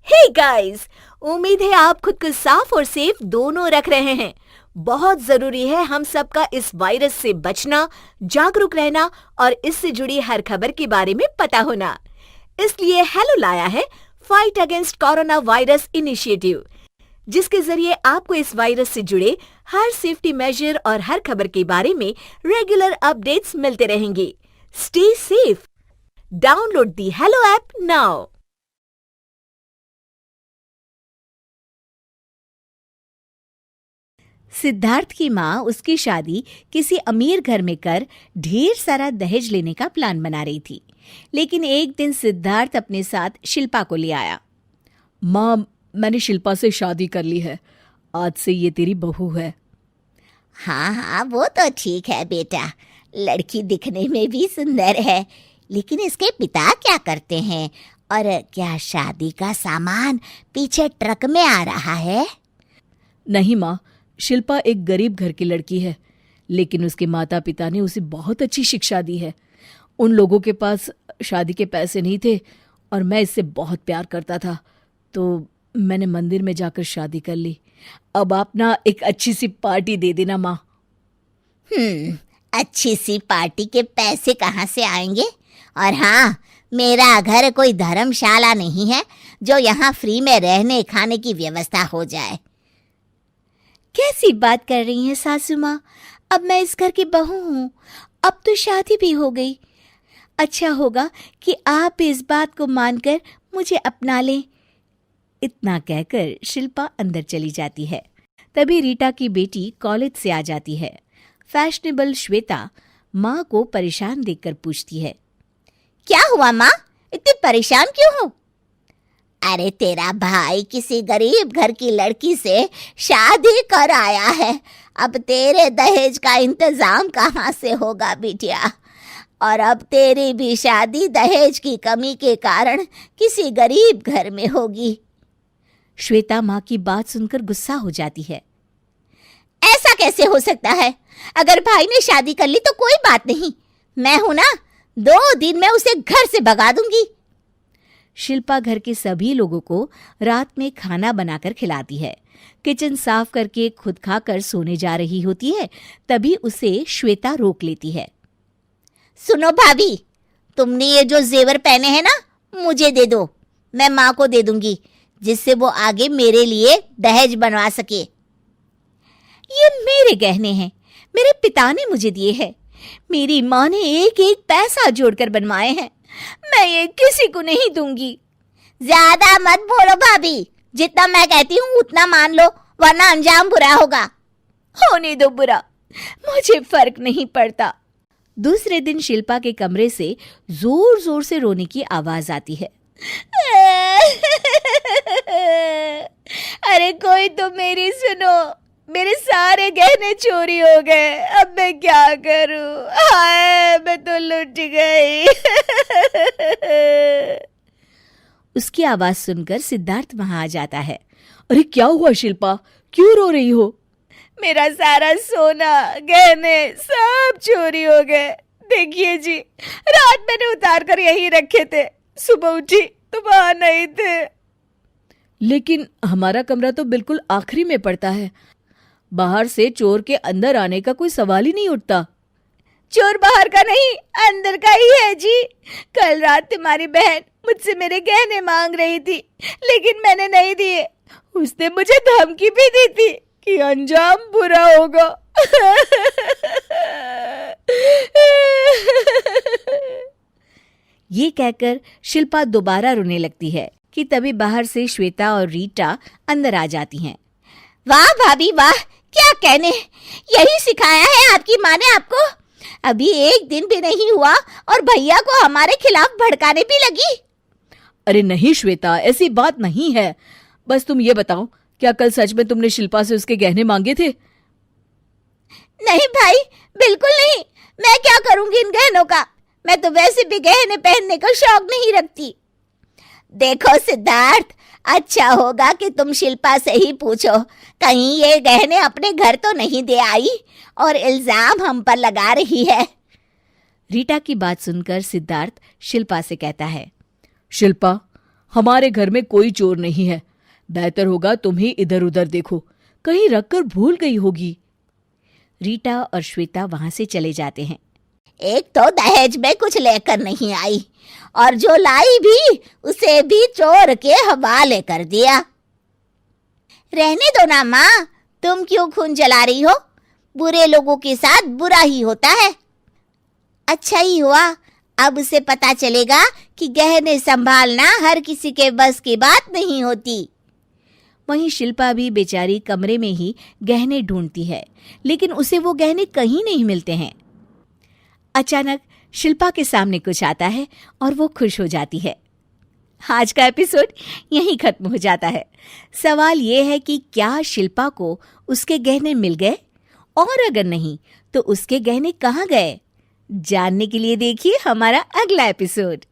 Hey guys, उम्मीद है आप खुद को साफ और सेफ दोनों रख रहे हैं। बहुत जरूरी है हम सबका इस वायरस से बचना, जागरूक रहना और इससे जुड़ी हर खबर के बारे में पता होना। इसलिए हेलो लाया है fight against corona virus initiative, जिसके जरिए आपको इस वायरस से जुड़े हर सेफ्टी मेजर और हर खबर के बारे में रेगुलर अपडेट्स मिलते रहेंगे। Stay safe. Download the hello app now. Siddharth की माँ उसकी शादी किसी अमीर घर में कर ढेर सारा दहेज लेने का प्लान बना रही थी। लेकिन एक दिन सिद्धार्थ अपने साथ शिल्पा को ले आया। माँ, मैंने शिल्पा से शादी कर ली है। आज से ये तेरी बहू है। हाँ हाँ, वो तो ठीक है बेटा, लड़की दिखने में भी सुंदर है। लेकिन इसके पिता क्या करते हैं और क्या शादी का सामान पीछे ट्रक में आ रहा है? नहीं माँ, शिल्पा एक गरीब घर की लड़की है, लेकिन उसके माता पिता ने उसे बहुत अच्छी शिक्षा दी है। उन लोगों के पास शादी के पैसे नहीं थे और मैं इससे बहुत प्यार करता था, तो मैंने मंदिर में जाकर शादी कर ली। अब आप ना एक अच्छी सी पार्टी दे देना माँ। अच्छी सी पार्टी के पैसे कहाँ से आएंगे? और हाँ, मेरा घर कोई धर्मशाला नहीं है जो यहाँ फ्री में रहने खाने की व्यवस्था हो जाए। कैसी बात कर रही हैं सासू माँ? अब मैं इस घर की बहू हूँ, अब तो शादी भी हो गई। अच्छा होगा कि आप इस बात को मानकर मुझे अपना लें। इतना कहकर शिल्पा अंदर चली जाती है। तभी रीटा की बेटी कॉलेज से आ जाती है। फैशनेबल श्वेता माँ को परेशान देखकर पूछती है, क्या हुआ माँ, इतनी परेशान क्यों हो? अरे तेरा भाई किसी गरीब घर की लड़की से शादी कर आया है। अब तेरे दहेज का इंतजाम कहाँ से होगा बिटिया? और अब तेरी भी शादी दहेज की कमी के कारण किसी गरीब घर में होगी। श्वेता माँ की बात सुनकर गुस्सा हो जाती है। ऐसा कैसे हो सकता है? अगर भाई ने शादी कर ली तो कोई बात नहीं, मैं हूं ना, 2 दिन में उसे घर से भगा दूंगी। शिल्पा घर के सभी लोगों को रात में खाना बनाकर खिलाती है। किचन साफ करके खुद खाकर सोने जा रही होती है, तभी उसे श्वेता रोक लेती है। सुनो भाभी, तुमने ये जो जेवर पहने हैं ना, मुझे दे दो, मैं माँ को दे दूंगी, जिससे वो आगे मेरे लिए दहेज बनवा सके। ये मेरे गहने हैं, मेरे पिता ने मुझे दिए हैं। मेरी माँ ने एक एक पैसा जोड़कर बनवाए हैं। मैं ये किसी को नहीं दूंगी। ज्यादा मत बोलो भाभी, जितना मैं कहती हूँ उतना मान लो, वरना अंजाम बुरा होगा। होने दो बुरा, मुझे फर्क नहीं पड़ता। दूसरे दिन शिल्पा के कमरे से जोर जोर से रोने की आवाज आती है। अरे कोई तो मेरी सुनो, मेरे सारे गहने चोरी हो गए, अब मैं क्या करूं? हाय, मैं तो लुट गई। उसकी आवाज सुनकर सिद्धार्थ वहां आ जाता है। अरे क्या हुआ शिल्पा, क्यों रो रही हो? मेरा सारा सोना, गहने सब चोरी हो गए। देखिए जी, रात मैंने उतार कर यहीं रखे थे, सुबह उठी तो वहां नहीं थे। लेकिन हमारा कमरा तो बिल्कुल आखिरी में पड़ता है, बाहर से चोर के अंदर आने का कोई सवाल ही नहीं उठता। चोर बाहर का नहीं, अंदर का ही है जी। कल रात तुम्हारी बहन मुझसे मेरे गहने मांग रही थी, लेकिन मैंने नहीं दिए। उसने मुझे धमकी भी दी थी कि अंजाम बुरा होगा। ये कहकर शिल्पा दोबारा रोने लगती है कि तभी बाहर से श्वेता और रीटा अंदर आ जाती हैं। वाह भाभी वाह, क्या कहने, यही सिखाया है आपकी माँ ने आपको? अभी एक दिन भी नहीं हुआ और भैया को हमारे खिलाफ भड़काने भी लगी। अरे नहीं श्वेता, ऐसी बात नहीं है। बस तुम ये बताओ, क्या कल सच में तुमने शिल्पा से उसके गहने मांगे थे? नहीं भाई, बिल्कुल नहीं। मैं क्या करूंगी इन गहनों का? मैं तो वैसे भी गहने पहनने का शौक नहीं रखती। देखो सिद्धार्थ, अच्छा होगा कि तुम शिल्पा से ही पूछो, कहीं ये गहने अपने घर तो नहीं दे आई और इल्जाम हम पर लगा रही है। रीटा की बात सुनकर सिद्धार्थ शिल्पा से कहता है, शिल्पा, हमारे घर में कोई चोर नहीं है। बेहतर होगा तुम ही इधर उधर देखो, कहीं रखकर भूल गई होगी। रीटा और श्वेता वहां से चले जाते हैं। एक तो दहेज में कुछ लेकर नहीं आई और जो लाई भी उसे भी चोर के हवाले कर दिया। रहने दो ना माँ, तुम क्यों खून जला रही हो? बुरे लोगों के साथ बुरा ही होता है। अच्छा ही हुआ, अब उसे पता चलेगा कि गहने संभालना हर किसी के बस की बात नहीं होती। वहीं शिल्पा भी बेचारी कमरे में ही गहने ढूंढती है, लेकिन उसे वो गहने कहीं नहीं मिलते हैं। अचानक शिल्पा के सामने कुछ आता है और वो खुश हो जाती है। आज का एपिसोड यहीं खत्म हो जाता है। सवाल ये है कि क्या शिल्पा को उसके गहने मिल गए, और अगर नहीं तो उसके गहने कहाँ गए? जानने के लिए देखिए हमारा अगला एपिसोड।